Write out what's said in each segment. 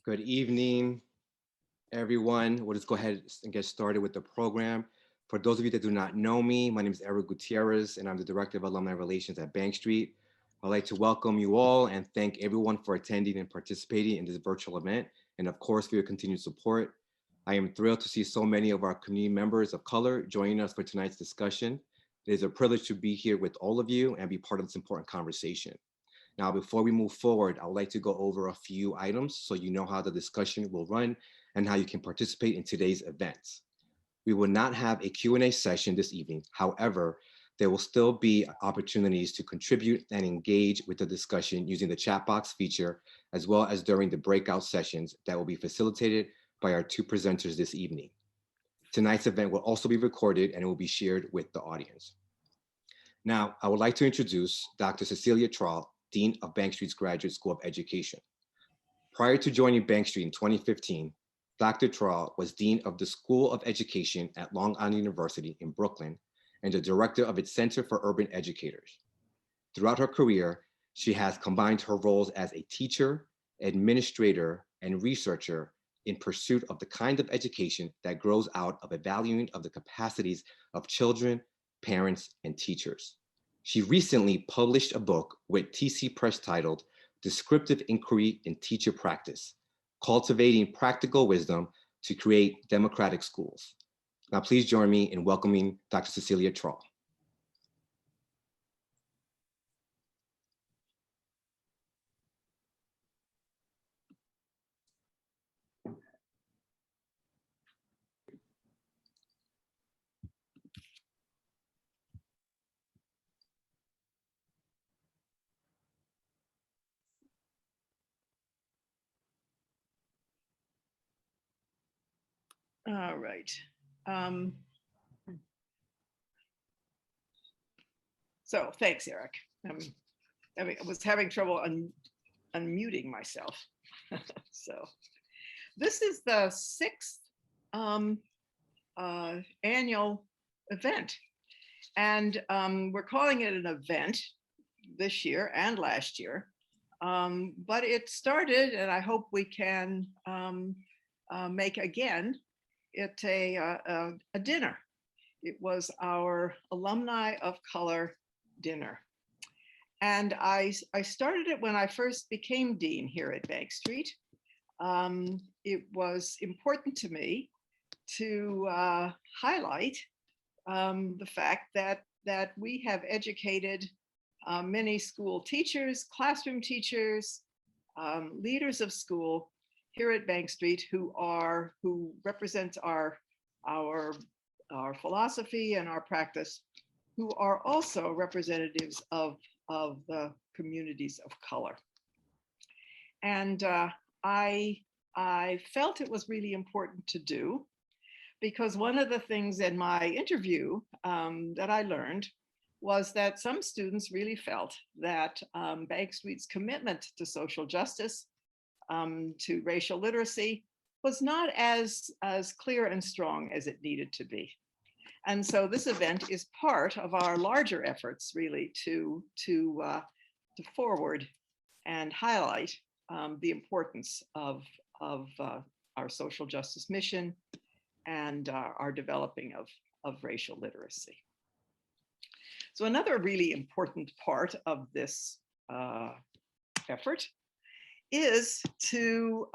Good evening, everyone. We'll just go ahead and get started with the program. For those of you that do not know me, my name is Eric Gutierrez, and I'm the Director of Alumni Relations at Bank Street. I'd like to welcome you all and thank everyone for attending and participating in this virtual event, and of course, for your continued support. I am thrilled to see so many of our community members of color joining us for tonight's discussion. It is a privilege to be here with all of you and be part of this important conversation. Now, before we move forward, I would like to go over a few items so you know how the discussion will run and how you can participate in today's events. We will not have a Q&A session this evening. However, there will still be opportunities to contribute and engage with the discussion using the chat box feature, as well as during the breakout sessions that will be facilitated by our two presenters this evening. Tonight's event will also be recorded and it will be shared with the audience. Now, I would like to introduce Dr. Cecilia Trawl, Dean of Bank Street's Graduate School of Education. Prior to joining Bank Street in 2015, Dr. Trawl was Dean of the School of Education at Long Island University in Brooklyn and the Director of its Center for Urban Educators. Throughout her career, she has combined her roles as a teacher, administrator, and researcher in pursuit of the kind of education that grows out of evaluating of the capacities of children, parents, and teachers. She recently published a book with TC Press titled Descriptive Inquiry in Teacher Practice, Cultivating Practical Wisdom to Create Democratic Schools. Now, please join me in welcoming Dr. Cecilia Trawl. All right. So thanks, Eric. I was having trouble unmuting myself. So this is the sixth annual event. And we're calling it an event this year and last year. But it started, and I hope we can make again, it a dinner. It was our Alumni of Color dinner. And I started it when I first became dean here at Bank Street. It was important to me to highlight the fact that we have educated many school teachers, classroom teachers, leaders of school here at Bank Street who represent our philosophy and our practice, who are also representatives of the communities of color. And I felt it was really important to do, because one of the things in my interview that I learned was that some students really felt that Bank Street's commitment to social justice, to racial literacy, was not as clear and strong as it needed to be. And so this event is part of our larger efforts, really, to forward and highlight the importance of our social justice mission and our developing of racial literacy. So another really important part of this effort is to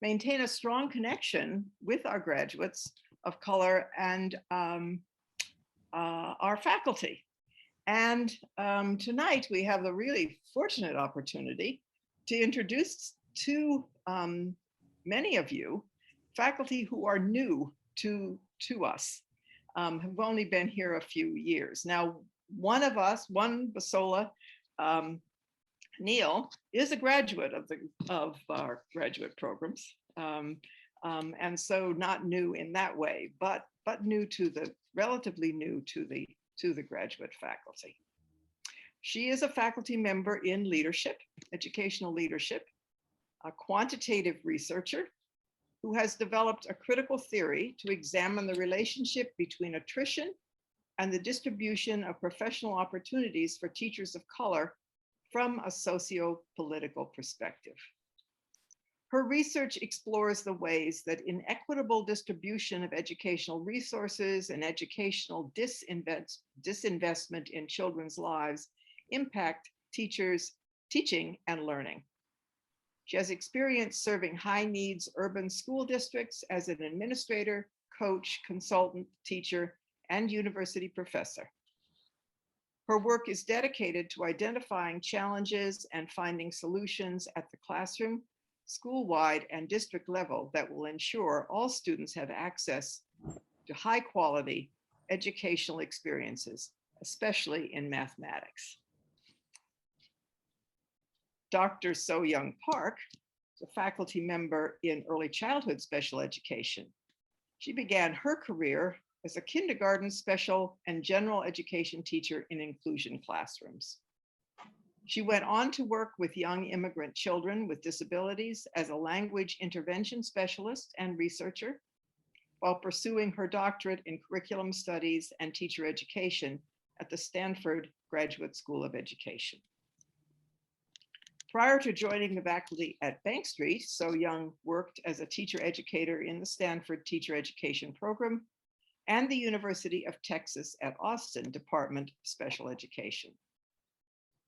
maintain a strong connection with our graduates of color and our faculty. And tonight we have the really fortunate opportunity to introduce to many of you faculty who are new to us, have only been here a few years. Now, one of us, one Basola, Neil, is a graduate of our graduate programs. And so not new in that way, but relatively new to the graduate faculty. She is a faculty member in leadership, educational leadership, a quantitative researcher who has developed a critical theory to examine the relationship between attrition and the distribution of professional opportunities for teachers of color from a socio-political perspective. Her research explores the ways that inequitable distribution of educational resources and educational disinvestment in children's lives impact teachers' teaching and learning. She has experience serving high needs urban school districts as an administrator, coach, consultant, teacher, and university professor. Her work is dedicated to identifying challenges and finding solutions at the classroom, school-wide, and district level that will ensure all students have access to high-quality educational experiences, especially in mathematics. Dr. So-Young Park is a faculty member in early childhood special education. She began her career as a kindergarten special and general education teacher in inclusion classrooms. She went on to work with young immigrant children with disabilities as a language intervention specialist and researcher, while pursuing her doctorate in curriculum studies and teacher education at the Stanford Graduate School of Education. Prior to joining the faculty at Bank Street, So-Young worked as a teacher educator in the Stanford Teacher Education Program and the University of Texas at Austin Department of Special Education.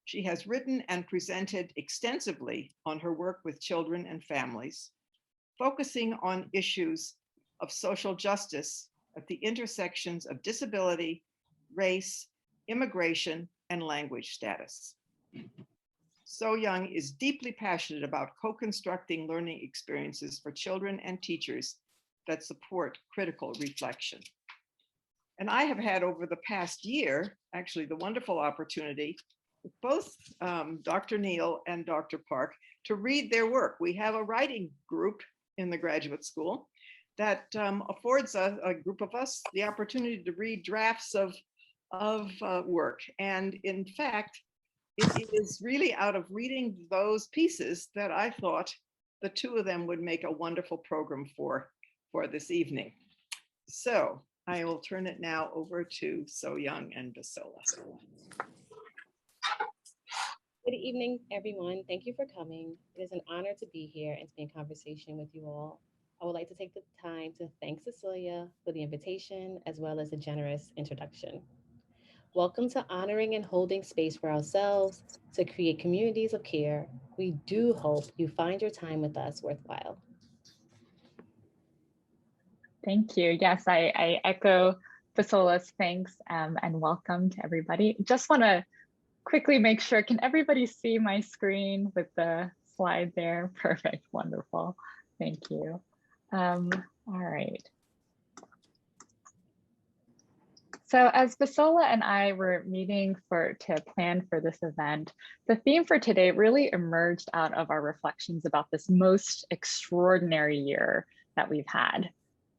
She has written and presented extensively on her work with children and families, focusing on issues of social justice at the intersections of disability, race, immigration, and language status. So-Young is deeply passionate about co-constructing learning experiences for children and teachers that support critical reflection. And I have had over the past year, actually the wonderful opportunity with both Dr. Neal and Dr. Park to read their work. We have a writing group in the graduate school that affords a group of us the opportunity to read drafts of work. And in fact, it is really out of reading those pieces that I thought the two of them would make a wonderful program for this evening. So I will turn it now over to So-Young and Basola. Good evening, everyone. Thank you for coming. It is an honor to be here and to be in conversation with you all. I would like to take the time to thank Cecilia for the invitation as well as a generous introduction. Welcome to honoring and holding space for ourselves to create communities of care. We do hope you find your time with us worthwhile. Thank you. Yes, I echo Basola's thanks and welcome to everybody. Just want to quickly make sure, can everybody see my screen with the slide there? Perfect, wonderful. Thank you. All right. So as Basola and I were meeting to plan for this event, the theme for today really emerged out of our reflections about this most extraordinary year that we've had.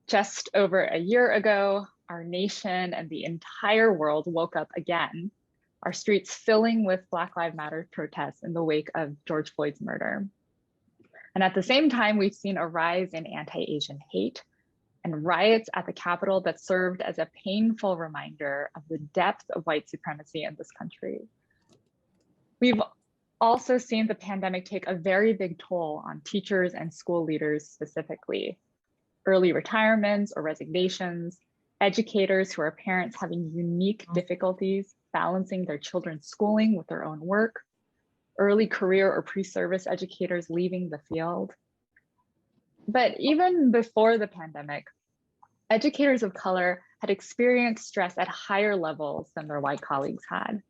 Just over a year ago, our nation and the entire world woke up again, our streets filling with Black Lives Matter protests in the wake of George Floyd's murder. And at the same time, we've seen a rise in anti-Asian hate and riots at the Capitol that served as a painful reminder of the depth of white supremacy in this country. We've also seen the pandemic take a very big toll on teachers and school leaders specifically. Early retirements or resignations, educators who are parents having unique difficulties balancing their children's schooling with their own work, early career or pre-service educators leaving the field. But even before the pandemic, educators of color had experienced stress at higher levels than their white colleagues had.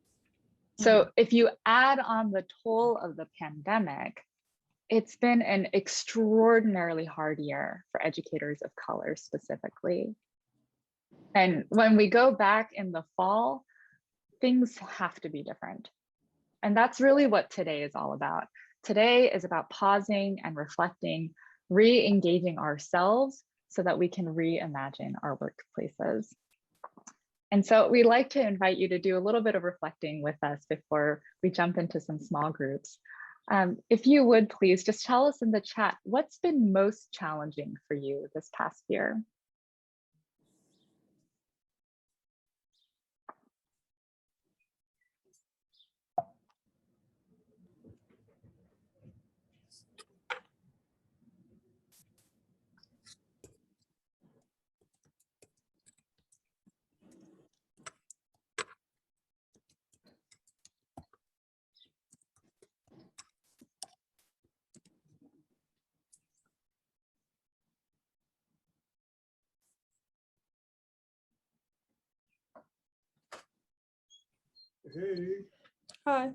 So if you add on the toll of the pandemic, it's been an extraordinarily hard year for educators of color specifically. And when we go back in the fall, things have to be different. And that's really what today is all about. Today is about pausing and reflecting, re-engaging ourselves so that we can reimagine our workplaces. And so we'd like to invite you to do a little bit of reflecting with us before we jump into some small groups. If you would please just tell us in the chat, what's been most challenging for you this past year? Hey. Hi.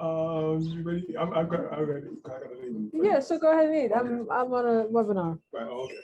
You ready? I'm ready. I gotta leave. Yeah, so go ahead and eat. I'm on a webinar. Right, okay.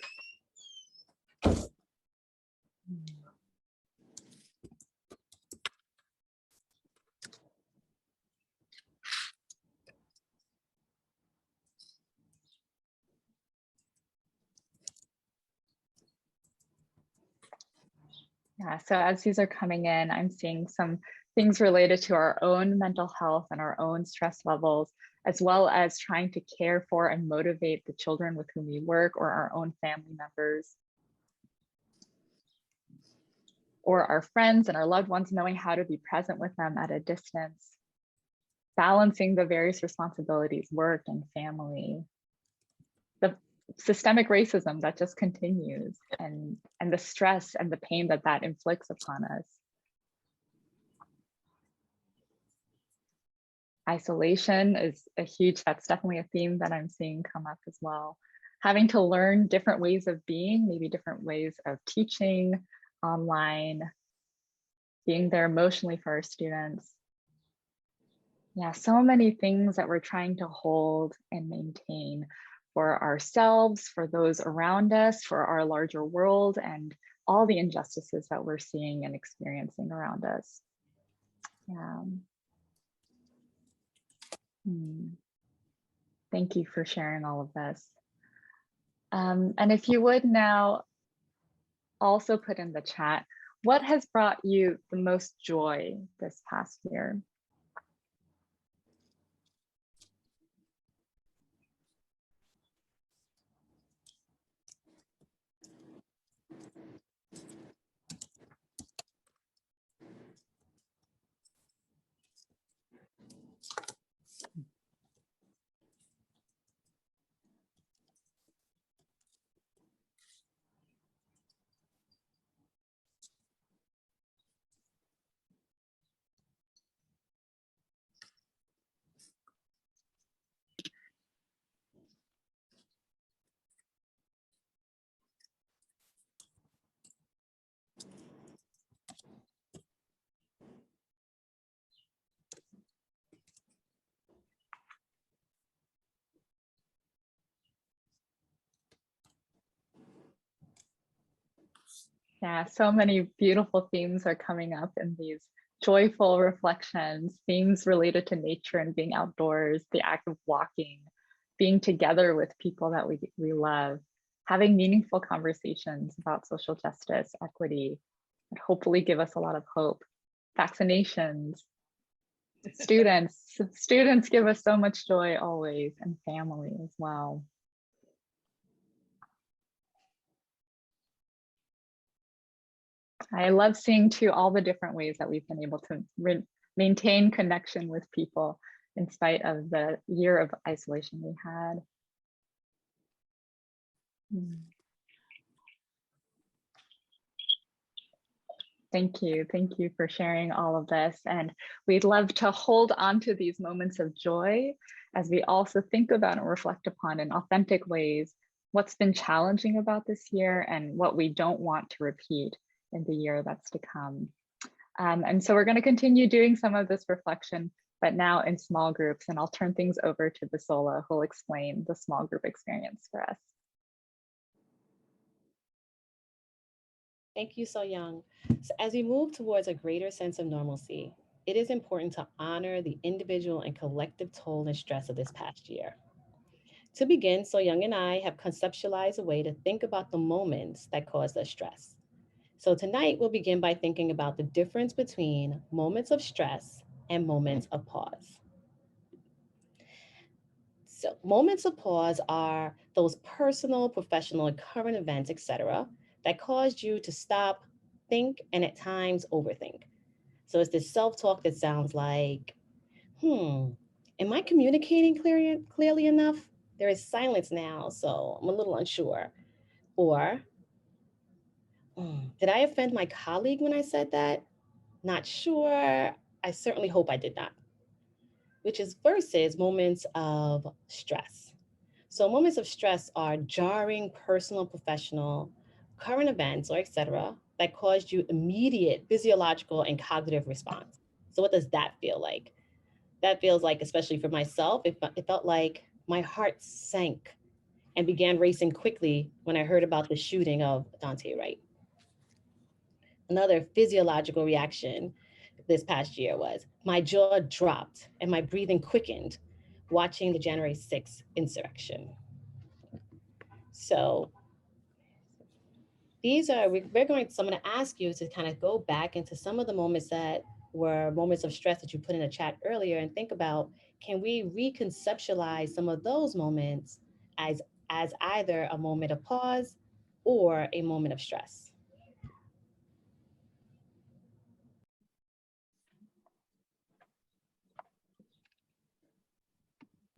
Yeah, so as these are coming in, I'm seeing some things related to our own mental health and our own stress levels, as well as trying to care for and motivate the children with whom we work or our own family members, or our friends and our loved ones, knowing how to be present with them at a distance, balancing the various responsibilities, work and family, the systemic racism that just continues, and the stress and the pain that that inflicts upon us. Isolation is that's definitely a theme that I'm seeing come up as well. Having to learn different ways of being, maybe different ways of teaching online, being there emotionally for our students. Yeah, so many things that we're trying to hold and maintain for ourselves, for those around us, for our larger world, and all the injustices that we're seeing and experiencing around us. Yeah. Thank you for sharing all of this. And if you would now also put in the chat, what has brought you the most joy this past year? Yeah, so many beautiful themes are coming up in these joyful reflections, themes related to nature and being outdoors, the act of walking, being together with people that we love, having meaningful conversations about social justice, equity, and hopefully give us a lot of hope. Vaccinations, students give us so much joy always, and family as well. I love seeing too all the different ways that we've been able to maintain connection with people in spite of the year of isolation we had. Thank you for sharing all of this. And we'd love to hold on to these moments of joy as we also think about and reflect upon in authentic ways what's been challenging about this year and what we don't want to repeat in the year that's to come. And so we're going to continue doing some of this reflection, but now in small groups, and I'll turn things over to Bisola, who will explain the small group experience for us. Thank you, So Young. So as we move towards a greater sense of normalcy, it is important to honor the individual and collective toll and stress of this past year. To begin, So Young and I have conceptualized a way to think about the moments that caused us stress. So tonight we'll begin by thinking about the difference between moments of stress and moments of pause. So moments of pause are those personal, professional, and current events, etc., that caused you to stop, think, and at times overthink. So it's this self-talk that sounds like, am I communicating clearly enough? There is silence now, so I'm a little unsure. Or, did I offend my colleague when I said that? Not sure. I certainly hope I did not. Which is versus moments of stress. So moments of stress are jarring personal, professional, current events, or etc., that caused you immediate physiological and cognitive response. So what does that feel like? That feels like, especially for myself, it felt like my heart sank and began racing quickly when I heard about the shooting of Dante Wright. Another physiological reaction this past year was my jaw dropped and my breathing quickened watching the January 6th insurrection. So these are, so I'm going to ask you to kind of go back into some of the moments that were moments of stress that you put in the chat earlier and think about, can we reconceptualize some of those moments as either a moment of pause or a moment of stress?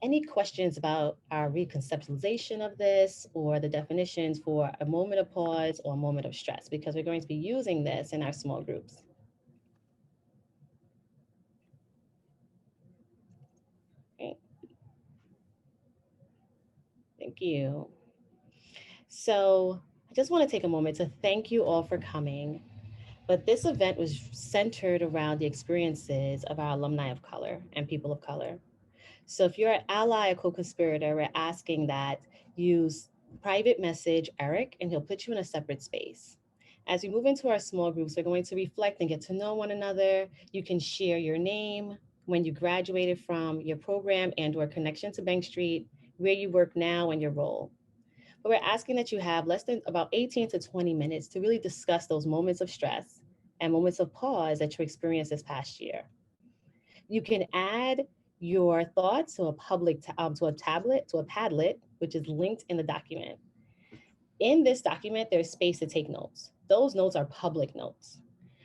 Any questions about our reconceptualization of this or the definitions for a moment of pause or a moment of stress? Because we're going to be using this in our small groups. Okay. Thank you. So I just want to take a moment to thank you all for coming. But this event was centered around the experiences of our alumni of color and people of color. So if you're an ally, a co-conspirator, we're asking that you private message Eric and he'll put you in a separate space. As we move into our small groups, we're going to reflect and get to know one another. You can share your name, when you graduated from your program and or connection to Bank Street, where you work now and your role. But we're asking that you have less than about 18 to 20 minutes to really discuss those moments of stress and moments of pause that you experienced this past year. You can add your thoughts to a public, to a tablet, to a Padlet, which is linked in the document. In this document, there's space to take notes. Those notes are public notes.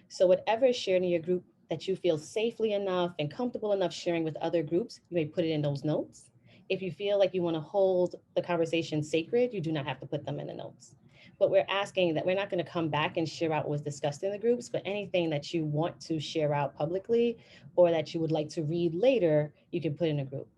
So whatever is shared in your group that you feel safely enough and comfortable enough sharing with other groups, you may put it in those notes. If you feel like you want to hold the conversation sacred, you do not have to put them in the notes. But we're asking that we're not going to come back and share out what was discussed in the groups, but anything that you want to share out publicly or that you would like to read later, you can put in a group.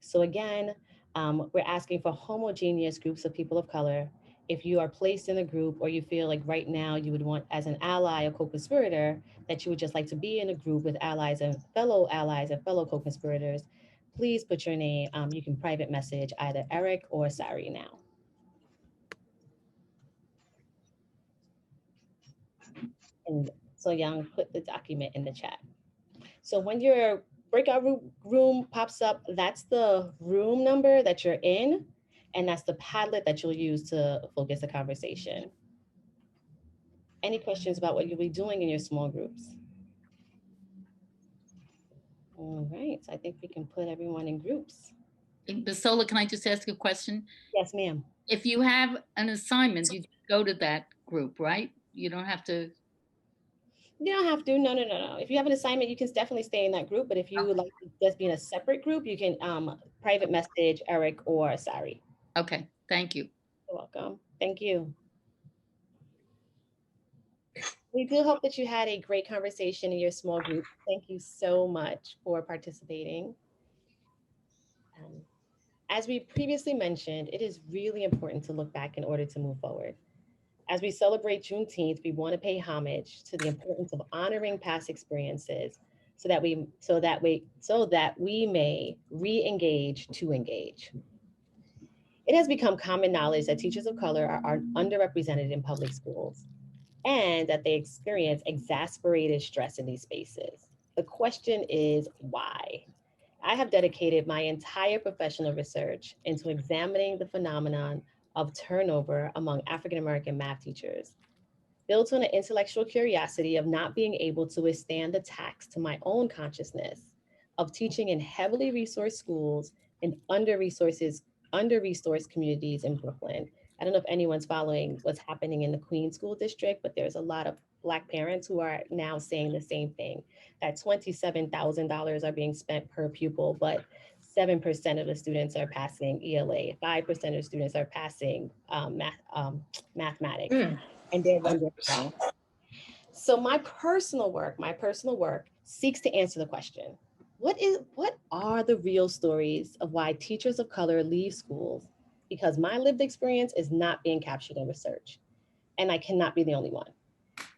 So again, we're asking for homogeneous groups of people of color. If you are placed in a group or you feel like right now you would want as an ally or co-conspirator that you would just like to be in a group with allies and fellow co-conspirators, please put your name. You can private message either Eric or Sari now. And so Young put the document in the chat. So when your breakout room pops up, that's the room number that you're in, and that's the Padlet that you'll use to focus the conversation. Any questions about what you'll be doing in your small groups? All right, so I think we can put everyone in groups. Basola, can I just ask a question? Yes, ma'am. If you have an assignment, you go to that group, right? You don't have to. You don't have to. No. If you have an assignment, you can definitely stay in that group. But if you would like to just be in a separate group, you can private message Eric or Sari. Okay, thank you. You're welcome. Thank you. We do hope that you had a great conversation in your small group. Thank you so much for participating. As we previously mentioned, it is really important to look back in order to move forward. As we celebrate Juneteenth, we want to pay homage to the importance of honoring past experiences so that we may re-engage to engage. It has become common knowledge that teachers of color are underrepresented in public schools and that they experience exasperated stress in these spaces. The question is why? I have dedicated my entire professional research into examining the phenomenon of turnover among African-American math teachers. Built on an intellectual curiosity of not being able to withstand the tax to my own consciousness of teaching in heavily resourced schools in under-resourced communities in Brooklyn. I don't know if anyone's following what's happening in the Queens School District, but there's a lot of Black parents who are now saying the same thing, that $27,000 are being spent per pupil, but 7% of the students are passing ELA, 5% of the students are passing mathematics, and they're wondering why. So my personal work seeks to answer the question, what are the real stories of why teachers of color leave schools? Because my lived experience is not being captured in research, and I cannot be the only one.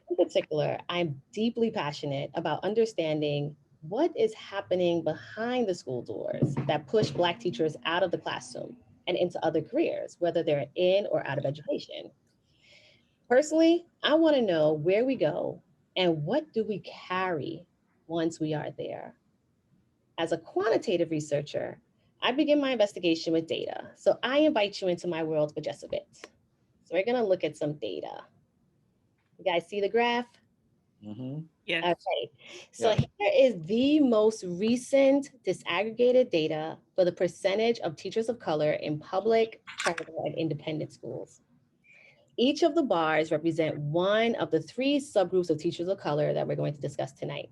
In particular, I'm deeply passionate about understanding what is happening behind the school doors that push Black teachers out of the classroom and into other careers, whether they're in or out of education. Personally, I want to know where we go and what do we carry once we are there. As a quantitative researcher, I begin my investigation with data. So I invite you into my world for just a bit. So we're gonna look at some data. You guys see the graph? Yes. Okay, so Yeah. here is the most recent disaggregated data for the percentage of teachers of color in public, charter, and independent schools. Each of the bars represent one of the three subgroups of teachers of color that we're going to discuss tonight.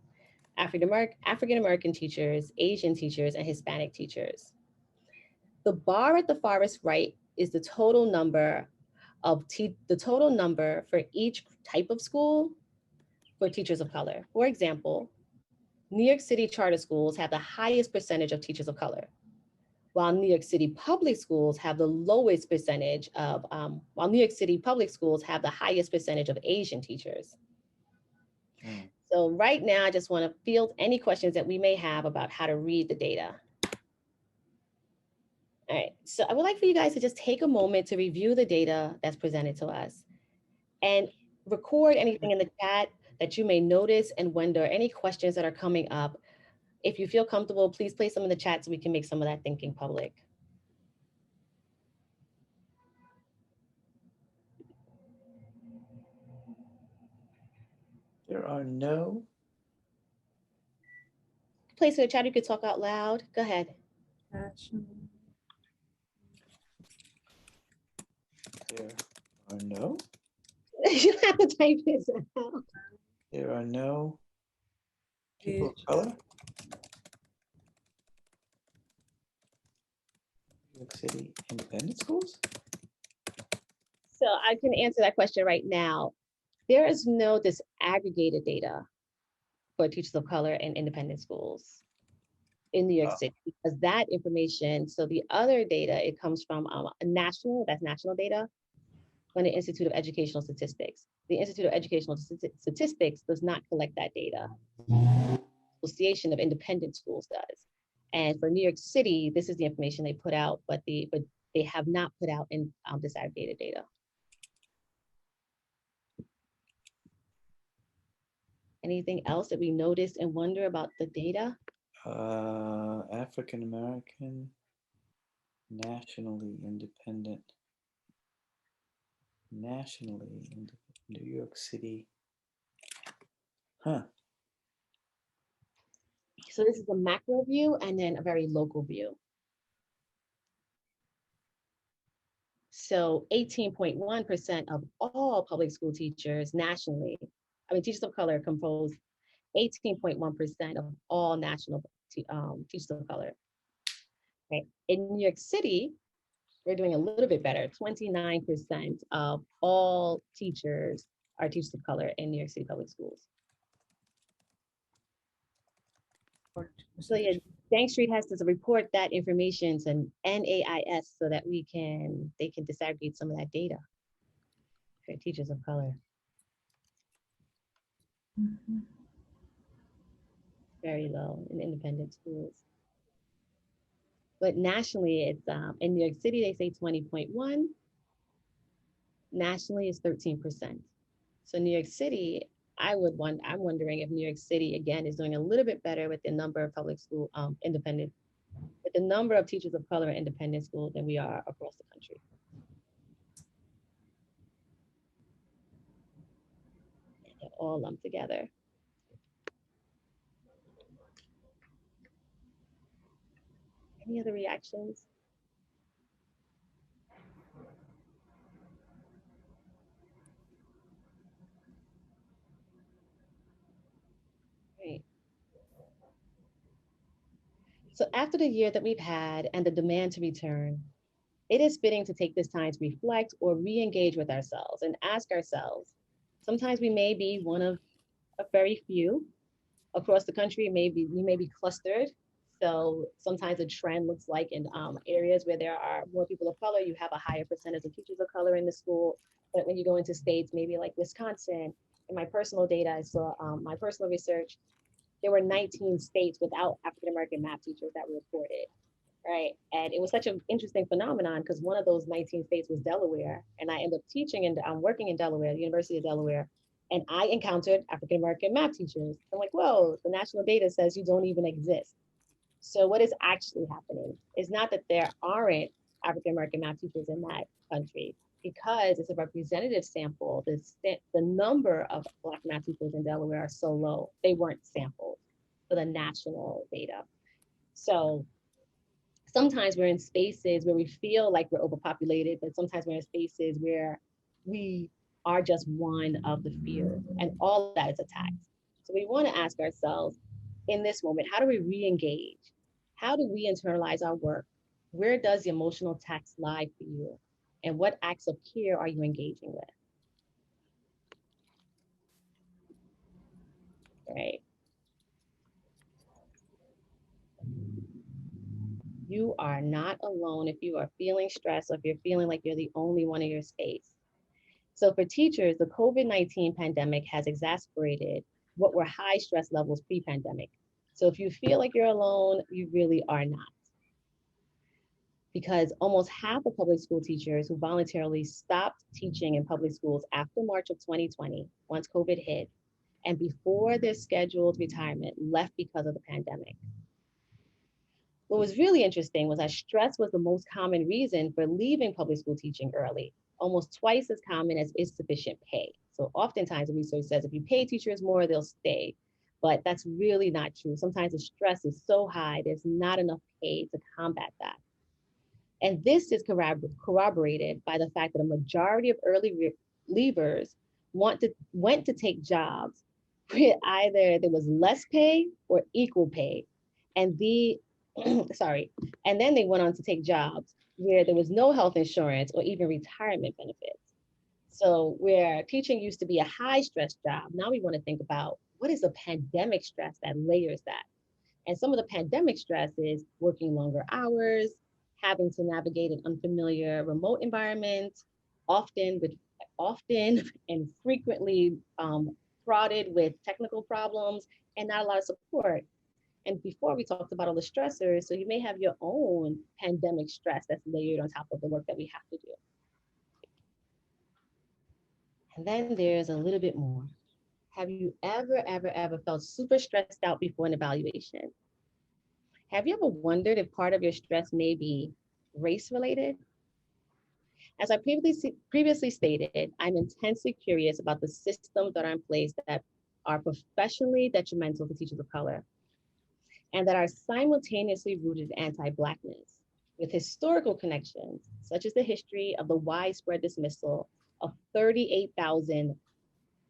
African-American teachers, Asian teachers, and Hispanic teachers. The bar at the farthest right is the total number for each type of school for teachers of color. For example, New York City charter schools have the highest percentage of teachers of color, while New York City public schools have the lowest percentage of, while New York City public schools have the highest percentage of Asian teachers. So right now, I just want to field any questions that we may have about how to read the data. All right, so I would like for you guys to just take a moment to review the data that's presented to us and record anything in the chat that you may notice and wonder, any questions that are coming up. If you feel comfortable, please place them in the chat so we can make some of that thinking public. There are no. Place in the chat, you could talk out loud. Go ahead. There are no. You have to type this out. There are no people of color. New York City independent schools? So I can answer that question right now. There is no disaggregated data for teachers of color in independent schools in New York City, because that information, so the other data, it comes from national data from the Institute of Educational Statistics. The Institute of Educational Statistics does not collect that data. Association of Independent Schools does. And for New York City, this is the information they put out, but they have not put out in disaggregated data. Anything else that we noticed and wonder about the data? African American, nationally independent, New York City. Huh. So this is a macro view and then a very local view. So 18.1% of all public school teachers nationally, teachers of color compose 18.1% of all national teachers of color. Right. In New York City, we're doing a little bit better. 29% of all teachers are teachers of color in New York City public schools. So yeah, Bank Street has to report that information to NAIS so that they can disaggregate some of that data for teachers of color. Very low in independent schools. But nationally, it's in New York City, they say 20.1. Nationally, it's 13%. So New York City, I'm wondering if New York City, again, is doing a little bit better with the number of public school independent, with the number of teachers of color in independent schools than we are across the country. They're all lumped together. Any other reactions? Great. So after the year that we've had and the demand to return, it is fitting to take this time to reflect or re-engage with ourselves and ask ourselves, sometimes we may be one of a very few across the country. We may be clustered. So sometimes a trend looks like in areas where there are more people of color, you have a higher percentage of teachers of color in the school. But when you go into states, maybe like Wisconsin, in my personal data, I saw my personal research, there were 19 states without African-American math teachers that were reported, right? And it was such an interesting phenomenon because one of those 19 states was Delaware. And I ended up teaching and I'm working in Delaware, the University of Delaware. And I encountered African-American math teachers. I'm like, whoa, the national data says you don't even exist. So what is actually happening is not that there aren't African-American math teachers in that country, because it's a representative sample. The number of Black math teachers in Delaware are so low, they weren't sampled for the national data. So sometimes we're in spaces where we feel like we're overpopulated, but sometimes we're in spaces where we are just one of the few, and all of that is attacked. So we want to ask ourselves in this moment, how do we re-engage? How do we internalize our work? Where does the emotional text lie for you? And what acts of care are you engaging with? Right? You are not alone if you are feeling stressed or if you're feeling like you're the only one in your space. So for teachers, the COVID-19 pandemic has exacerbated what were high stress levels pre-pandemic. So if you feel like you're alone, you really are not. Because almost half of public school teachers who voluntarily stopped teaching in public schools after March of 2020, once COVID hit, and before their scheduled retirement, left because of the pandemic. What was really interesting was that stress was the most common reason for leaving public school teaching early, almost twice as common as insufficient pay. So oftentimes the research says if you pay teachers more, they'll stay, but that's really not true. Sometimes the stress is so high, there's not enough pay to combat that. And this is corroborated by the fact that a majority of early leavers went to take jobs where either there was less pay or equal pay. And and then they went on to take jobs where there was no health insurance or even retirement benefits. So where teaching used to be a high stress job, now we want to think about what is the pandemic stress that layers that? And some of the pandemic stress is working longer hours, having to navigate an unfamiliar remote environment, often and frequently frauded with technical problems and not a lot of support. And before we talked about all the stressors, so you may have your own pandemic stress that's layered on top of the work that we have to do. And then there's a little bit more. Have you ever felt super stressed out before an evaluation? Have you ever wondered if part of your stress may be race related? As I previously stated, I'm intensely curious about the systems that are in place that are professionally detrimental to teachers of color and that are simultaneously rooted in anti-Blackness with historical connections, such as the history of the widespread dismissal of 38,000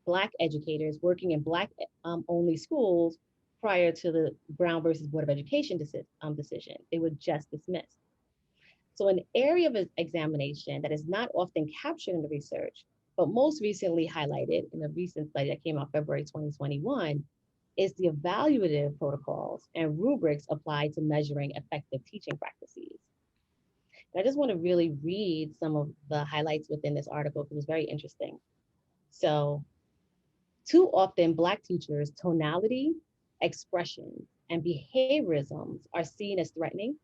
Black educators working in Black only schools prior to the Brown versus Board of Education decision. They were just dismissed. So an area of examination that is not often captured in the research, but most recently highlighted in a recent study that came out February 2021, is the evaluative protocols and rubrics applied to measuring effective teaching practices. And I just want to really read some of the highlights within this article because it was very interesting. So, too often Black teachers' tonality, expression, and behaviorisms are seen as threatening,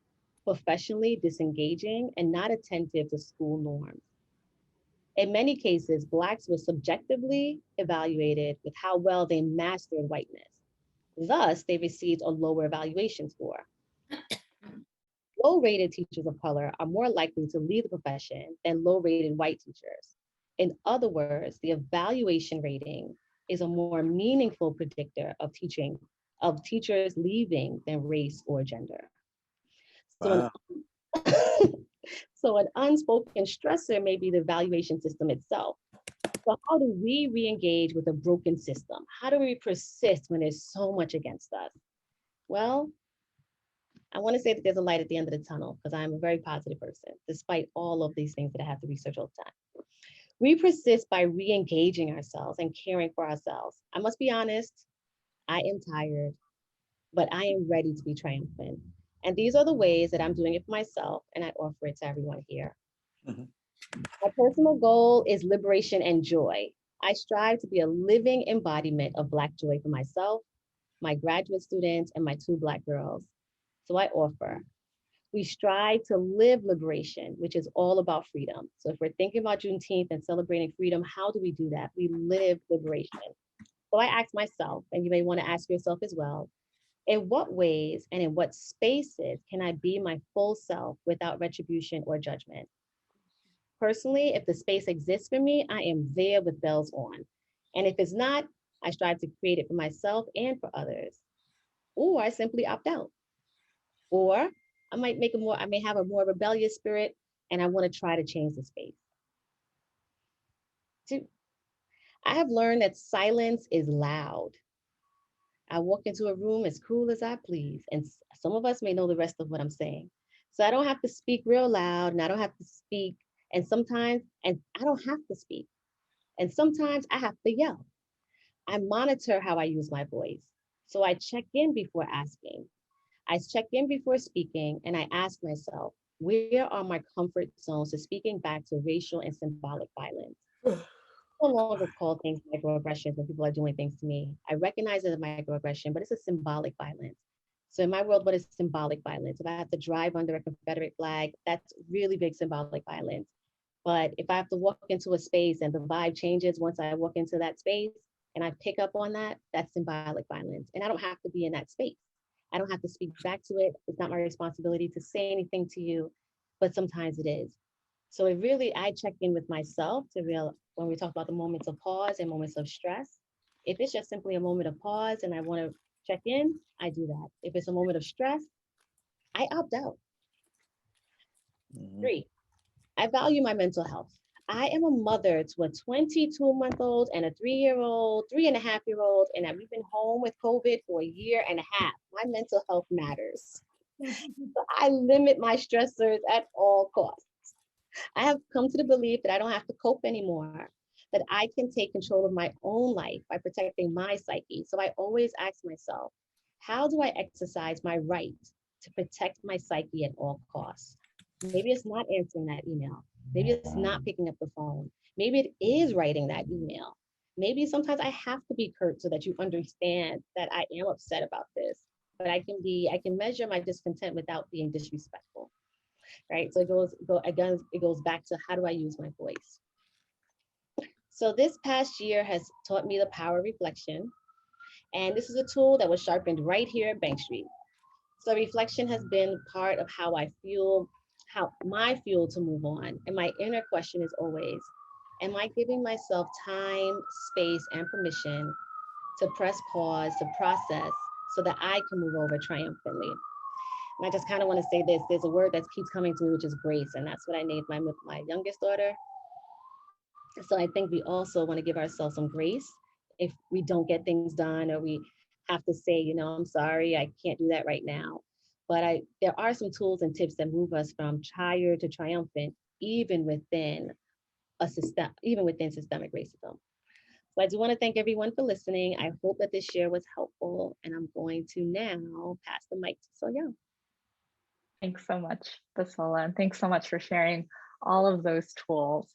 professionally disengaging, and not attentive to school norms. In many cases, Blacks were subjectively evaluated with how well they mastered whiteness. Thus, they received a lower evaluation score. Low-rated teachers of color are more likely to leave the profession than low-rated white teachers. In other words, the evaluation rating is a more meaningful predictor of teachers leaving than race or gender. Wow. So an unspoken stressor may be the evaluation system itself. So how do we re-engage with a broken system? How do we persist when there's so much against us? Well, I want to say that there's a light at the end of the tunnel because I'm a very positive person, despite all of these things that I have to research all the time. We persist by re-engaging ourselves and caring for ourselves. I must be honest, I am tired, but I am ready to be triumphant. And these are the ways that I'm doing it for myself, and I offer it to everyone here. Mhm. My personal goal is liberation and joy. I strive to be a living embodiment of Black joy for myself, my graduate students, and my 2 Black girls. So I offer, we strive to live liberation, which is all about freedom. So if we're thinking about Juneteenth and celebrating freedom, how do we do that? We live liberation. So I ask myself, and you may want to ask yourself as well, in what ways and in what spaces can I be my full self without retribution or judgment? Personally, if the space exists for me, I am there with bells on. And if it's not, I strive to create it for myself and for others. Or I simply opt out. Or I may have a more rebellious spirit and I want to try to change the space. 2, I have learned that silence is loud. I walk into a room as cool as I please, and some of us may know the rest of what I'm saying. So I don't have to speak real loud, and I don't have to speak, and I don't have to speak. And sometimes I have to yell. I monitor how I use my voice. So I check in before asking. I check in before speaking, and I ask myself, where are my comfort zones to speaking back to racial and symbolic violence? I no longer call things microaggressions when people are doing things to me. I recognize it as a microaggression, but it's a symbolic violence. So in my world, what is symbolic violence? If I have to drive under a Confederate flag, that's really big symbolic violence. But if I have to walk into a space and the vibe changes once I walk into that space and I pick up on that, that's symbolic violence. And I don't have to be in that space. I don't have to speak back to it. It's not my responsibility to say anything to you, but sometimes it is. So it really, I check in with myself when we talk about the moments of pause and moments of stress. If it's just simply a moment of pause and I want to check in, I do that. If it's a moment of stress, I opt out. 3, I value my mental health. I am a mother to a 22-month-old and a 3-year-old, 3.5-year-old, and we've been home with COVID for a year and a half. My mental health matters. So I limit my stressors at all costs. I have come to the belief that I don't have to cope anymore, that I can take control of my own life by protecting my psyche. So I always ask myself, how do I exercise my right to protect my psyche at all costs? Maybe it's not answering that email. Maybe it's not picking up the phone. Maybe it is writing that email. Maybe sometimes I have to be curt so that you understand that I am upset about this, but I can measure my discontent without being disrespectful. Right? So it goes back to how do I use my voice? So this past year has taught me the power of reflection. And this is a tool that was sharpened right here at Bank Street. So reflection has been part of how my fuel to move on. And my inner question is always, am I giving myself time, space, and permission to press pause, to process, so that I can move over triumphantly? And I just kind of want to say this, there's a word that keeps coming to me, which is grace. And that's what I named my youngest daughter. So I think we also want to give ourselves some grace if we don't get things done, or we have to say, I'm sorry, I can't do that right now. But there are some tools and tips that move us from tired to triumphant, even within systemic racism. So I do want to thank everyone for listening. I hope that this share was helpful, and I'm going to now pass the mic to Cecilia. Thanks so much, Basola, and thanks so much for sharing all of those tools.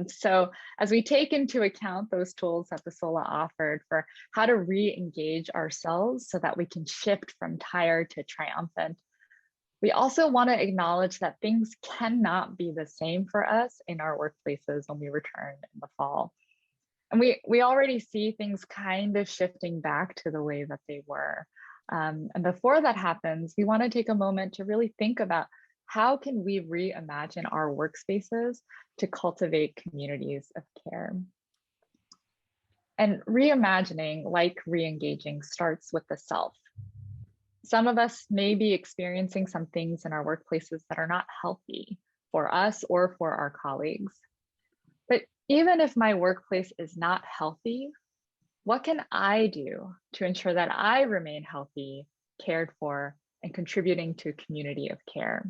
So as we take into account those tools that Basola offered for how to re-engage ourselves so that we can shift from tired to triumphant, we also want to acknowledge that things cannot be the same for us in our workplaces when we return in the fall. And we already see things kind of shifting back to the way that they were. And before that happens, we want to take a moment to really think about how can we reimagine our workspaces to cultivate communities of care. And reimagining, like re-engaging, starts with the self. Some of us may be experiencing some things in our workplaces that are not healthy for us or for our colleagues. But even if my workplace is not healthy, what can I do to ensure that I remain healthy, cared for, and contributing to a community of care?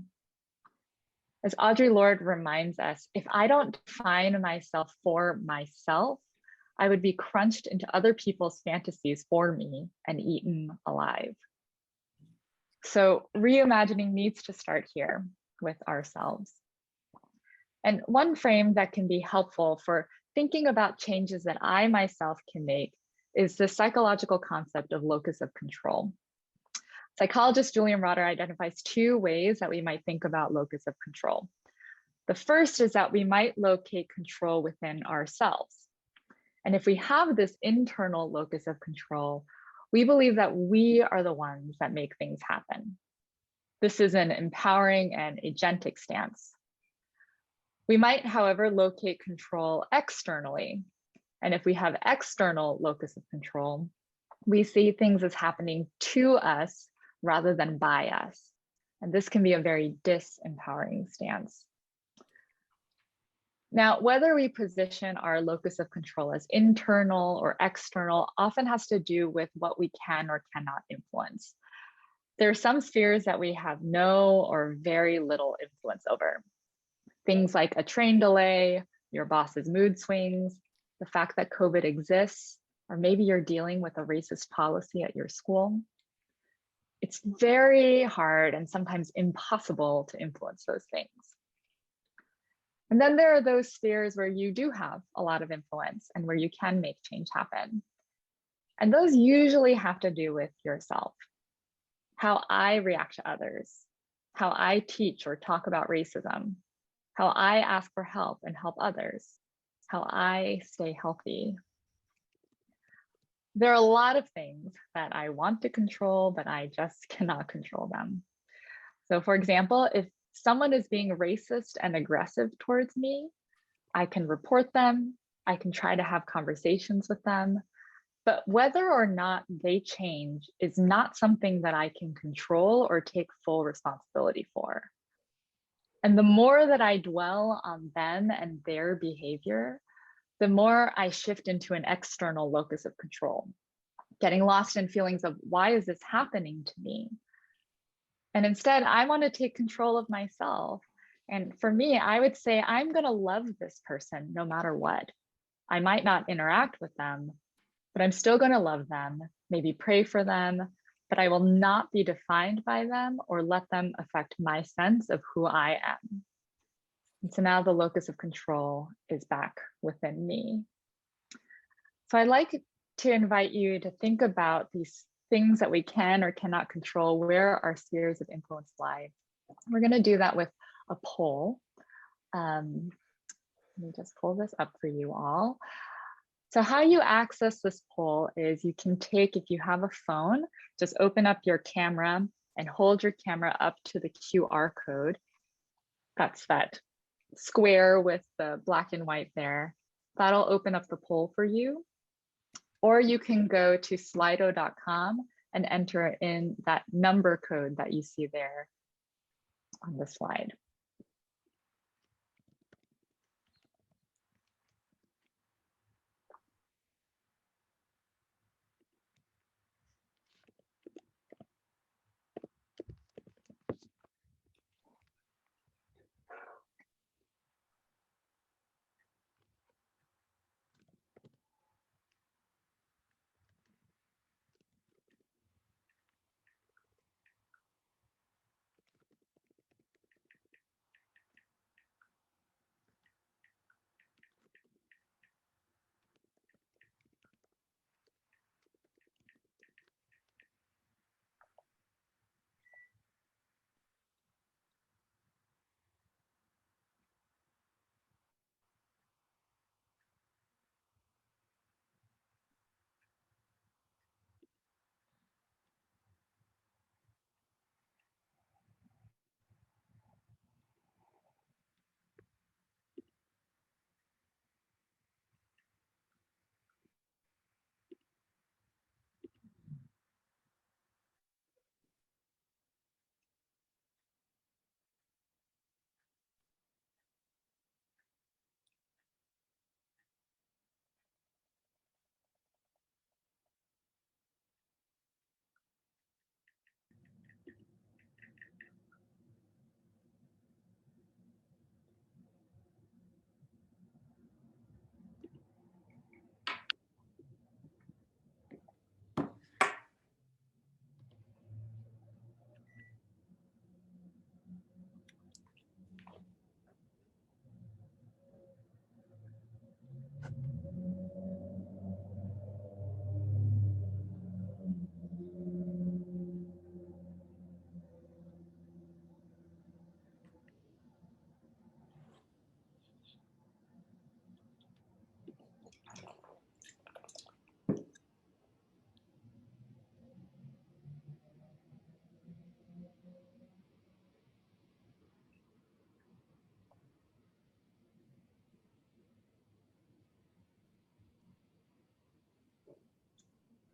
As Audre Lorde reminds us, if I don't define myself for myself, I would be crunched into other people's fantasies for me and eaten alive. So reimagining needs to start here with ourselves. And one frame that can be helpful for thinking about changes that I myself can make is the psychological concept of locus of control. Psychologist Julian Rotter identifies two ways that we might think about locus of control. The first is that we might locate control within ourselves. And if we have this internal locus of control, we believe that we are the ones that make things happen. This is an empowering and agentic stance. We might, however, locate control externally. And if we have external locus of control, we see things as happening to us rather than by us. And this can be a very disempowering stance. Now, whether we position our locus of control as internal or external often has to do with what we can or cannot influence. There are some spheres that we have no or very little influence over. Things like a train delay, your boss's mood swings, the fact that COVID exists, or maybe you're dealing with a racist policy at your school. It's very hard and sometimes impossible to influence those things. And then there are those spheres where you do have a lot of influence and where you can make change happen. And those usually have to do with yourself, how I react to others, how I teach or talk about racism, how I ask for help and help others, how I stay healthy. There are a lot of things that I want to control, but I just cannot control them. So for example, if someone is being racist and aggressive towards me, I can report them, I can try to have conversations with them, but whether or not they change is not something that I can control or take full responsibility for. And the more that I dwell on them and their behavior, the more I shift into an external locus of control, getting lost in feelings of why is this happening to me? And instead, I want to take control of myself. And for me, I would say I'm going to love this person no matter what. I might not interact with them, but I'm still going to love them, maybe pray for them, but I will not be defined by them or let them affect my sense of who I am. And so now the locus of control is back within me. So I'd like to invite you to think about these things that we can or cannot control, where our spheres of influence lie. We're going to do that with a poll. Let me just pull this up for you all. So how you access this poll is you can take, if you have a phone, just open up your camera and hold your camera up to the QR code. That's that square with the black and white there. That'll open up the poll for you. Or you can go to slido.com and enter in that number code that you see there on the slide.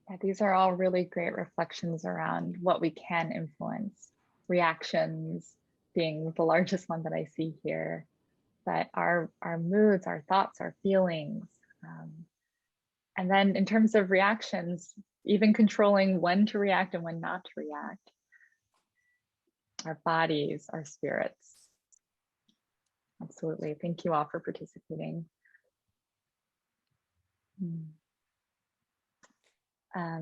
Yeah, these are all really great reflections around what we can influence. Reactions being the largest one that I see here, but our moods, our thoughts, our feelings. And then in terms of reactions, even controlling when to react and when not to react. Our bodies, our spirits. Absolutely. Thank you all for participating. All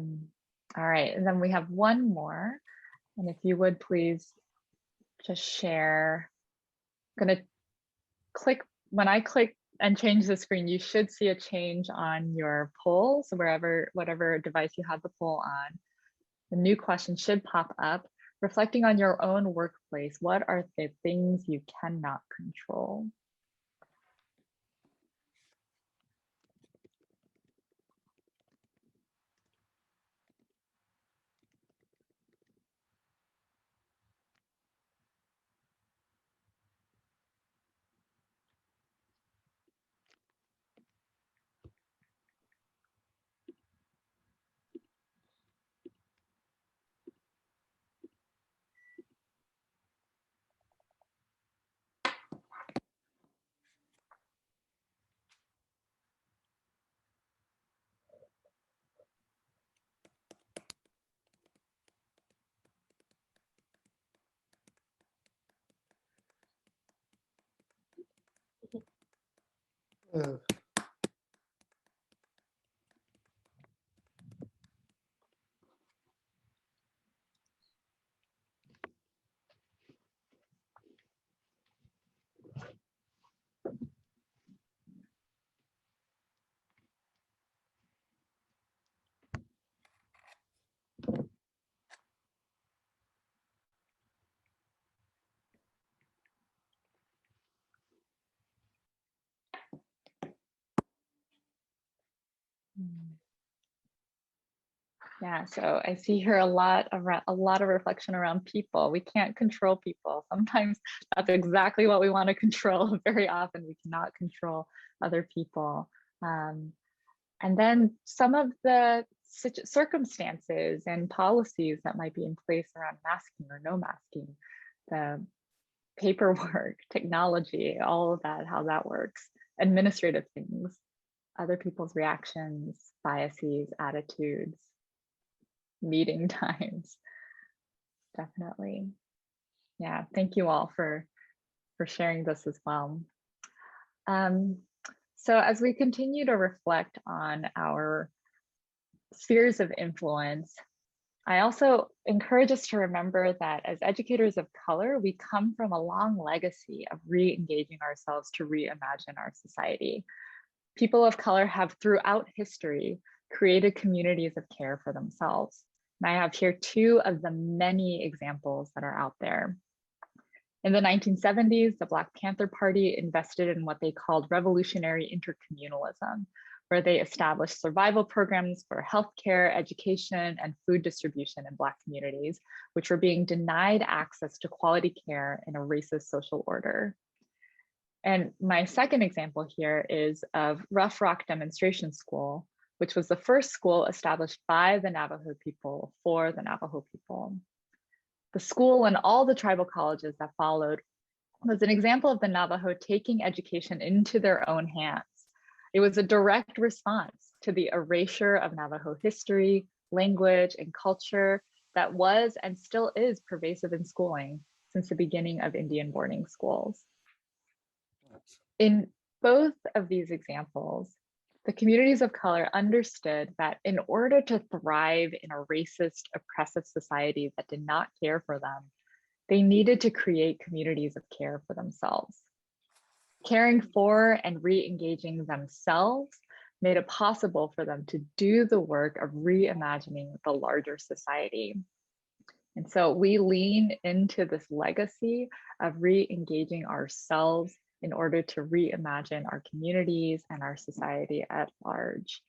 right, and then we have one more. And if you would please just share, I'm gonna click, when I click and change the screen, you should see a change on your poll. So whatever device you have the poll on, the new question should pop up. Reflecting on your own workplace, what are the things you cannot control? Ugh. Yeah, so I see here a lot of reflection around people. We can't control people. Sometimes that's exactly what we want to control. Very often we cannot control other people. And then some of the circumstances and policies that might be in place around masking or no masking, the paperwork, technology, all of that, how that works, administrative things, other people's reactions, biases, attitudes, meeting times. Definitely. Yeah, thank you all for sharing this as well. So as we continue to reflect on our spheres of influence, I also encourage us to remember that as educators of color, we come from a long legacy of re-engaging ourselves to reimagine our society. People of color have throughout history created communities of care for themselves. And I have here two of the many examples that are out there. In the 1970s, the Black Panther Party invested in what they called revolutionary intercommunalism, where they established survival programs for healthcare, education, and food distribution in Black communities, which were being denied access to quality care in a racist social order. And my second example here is of Rough Rock Demonstration School, which was the first school established by the Navajo people for the Navajo people. The school and all the tribal colleges that followed was an example of the Navajo taking education into their own hands. It was a direct response to the erasure of Navajo history, language, and culture that was and still is pervasive in schooling since the beginning of Indian boarding schools. In both of these examples, the communities of color understood that in order to thrive in a racist, oppressive society that did not care for them, they needed to create communities of care for themselves. Caring for and re-engaging themselves made it possible for them to do the work of reimagining the larger society. And so we lean into this legacy of re-engaging ourselves in order to reimagine our communities and our society at large.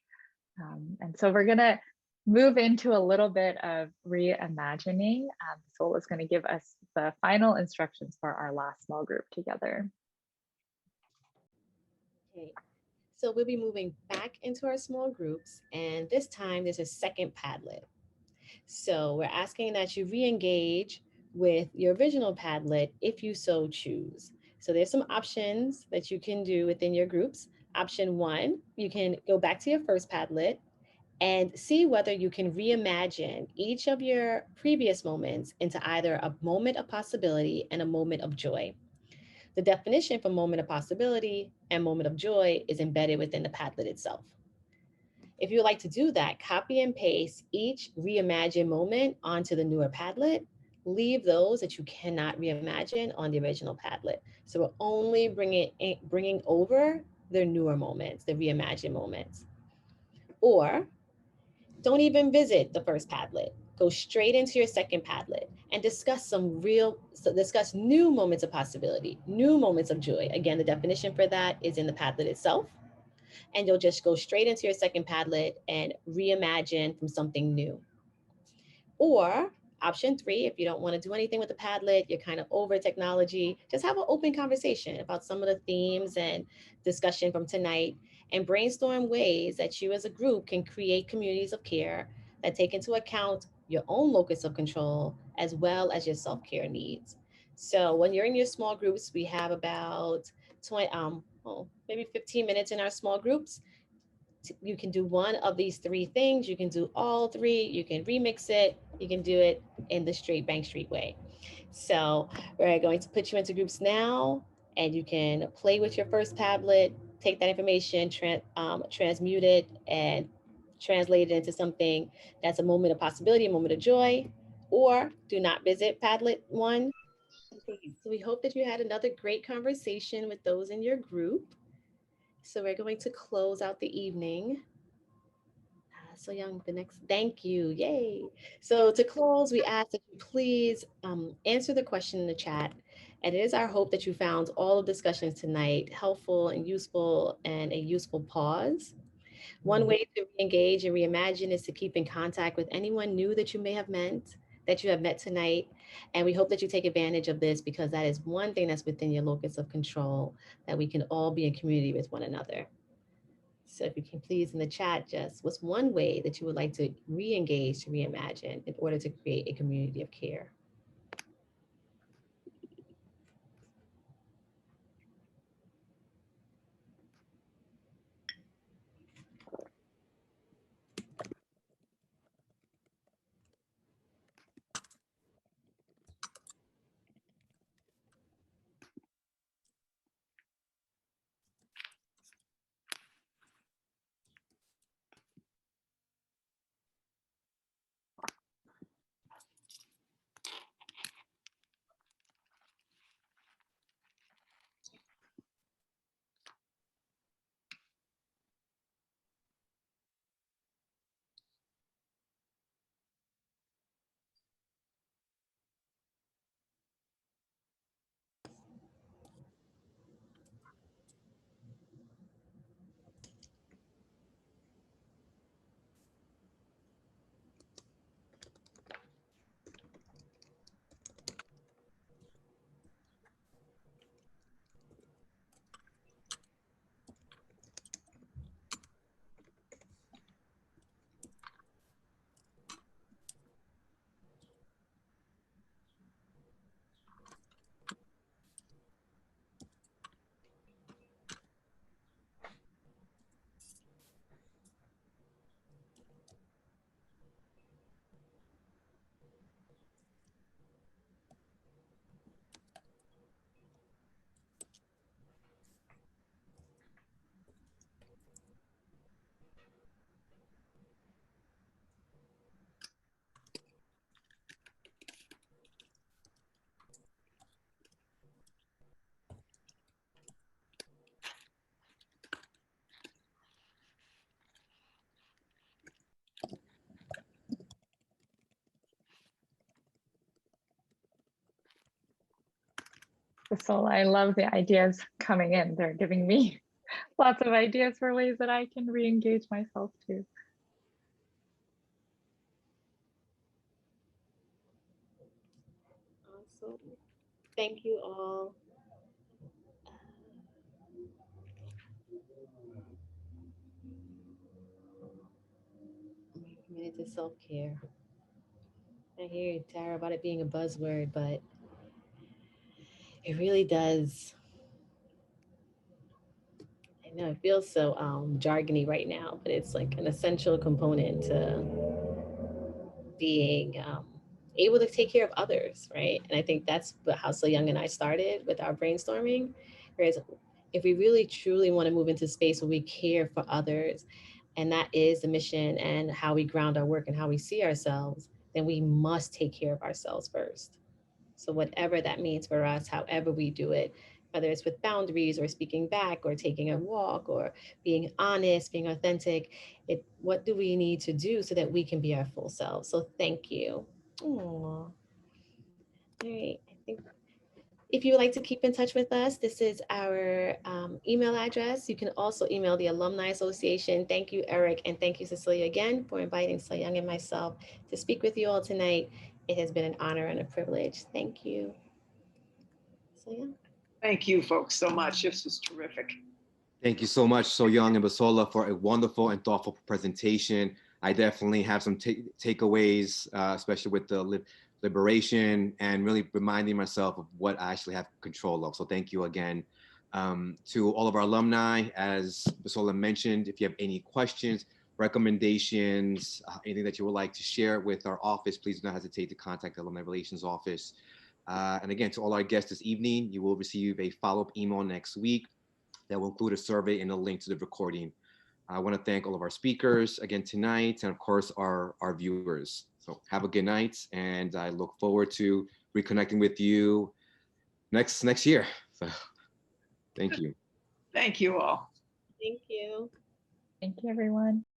And so we're gonna move into a little bit of reimagining. Sol is gonna give us the final instructions for our last small group together. Okay, So we'll be moving back into our small groups, and this time there's a second Padlet. So we're asking that you re-engage with your original Padlet if you so choose. So there's some options that you can do within your groups. Option one, you can go back to your first Padlet and see whether you can reimagine each of your previous moments into either a moment of possibility and a moment of joy. The definition for moment of possibility and moment of joy is embedded within the Padlet itself. If you would like to do that, copy and paste each reimagined moment onto the newer Padlet. Leave those that you cannot reimagine on the original Padlet. So we're only bringing over the newer moments, the reimagined moments. Or don't even visit the first Padlet. Go straight into your second Padlet and discuss discuss new moments of possibility, new moments of joy. Again, the definition for that is in the Padlet itself. And you'll just go straight into your second Padlet and reimagine from something new. Or option three, if you don't want to do anything with the Padlet, you're kind of over technology, just have an open conversation about some of the themes and discussion from tonight and brainstorm ways that you as a group can create communities of care that take into account your own locus of control as well as your self-care needs. So when you're in your small groups, we have about 20, maybe 15 minutes in our small groups. You can do one of these three things. You can do all three. You can remix it. You can do it in the straight Bank Street way. So we're going to put you into groups now, and you can play with your first Padlet, take that information, transmute it, and translate it into something that's a moment of possibility, a moment of joy, or do not visit Padlet one. So we hope that you had another great conversation with those in your group. So we're going to close out the evening. So Young, the next, thank you, yay. So to close, we ask that you please answer the question in the chat. And it is our hope that you found all of discussions tonight helpful and a useful pause. One way to engage and reimagine is to keep in contact with anyone new that you may have met tonight. And we hope that you take advantage of this because that is one thing that's within your locus of control, that we can all be in community with one another. So if you can please in the chat, just what's one way that you would like to re-engage, to reimagine in order to create a community of care? Cecilia, I love the ideas coming in. They're giving me lots of ideas for ways that I can re-engage myself too. Awesome. Thank you all. into self-care. I hear you, Tara, about it being a buzzword, but it really does. I know it feels so jargony right now, but it's like an essential component to being able to take care of others, right? And I think that's how So Young and I started with our brainstorming. Whereas if we really truly want to move into space where we care for others, and that is the mission and how we ground our work and how we see ourselves, then we must take care of ourselves first. So whatever that means for us, however we do it, whether it's with boundaries or speaking back or taking a walk or being honest, being authentic, what do we need to do so that we can be our full selves? So thank you. Aww. All right. I think if you would like to keep in touch with us, this is our email address. You can also email the Alumni Association. Thank you, Eric, and thank you, Cecilia, again for inviting So Young and myself to speak with you all tonight. It has been an honor and a privilege. Thank you. So yeah. Thank you, folks, so much. This was terrific. Thank you so much, So Young and Basola, for a wonderful and thoughtful presentation. I definitely have some takeaways, especially with the liberation and really reminding myself of what I actually have control of. So thank you again. To all of our alumni, as Basola mentioned, if you have any questions, recommendations, anything that you would like to share with our office, please do not hesitate to contact the Alumni Relations Office. And again, to all our guests this evening, you will receive a follow-up email next week that will include a survey and a link to the recording. I want to thank all of our speakers again tonight, and of course our viewers. So have a good night, and I look forward to reconnecting with you next year. So thank you. Thank you all. Thank you. Thank you, everyone.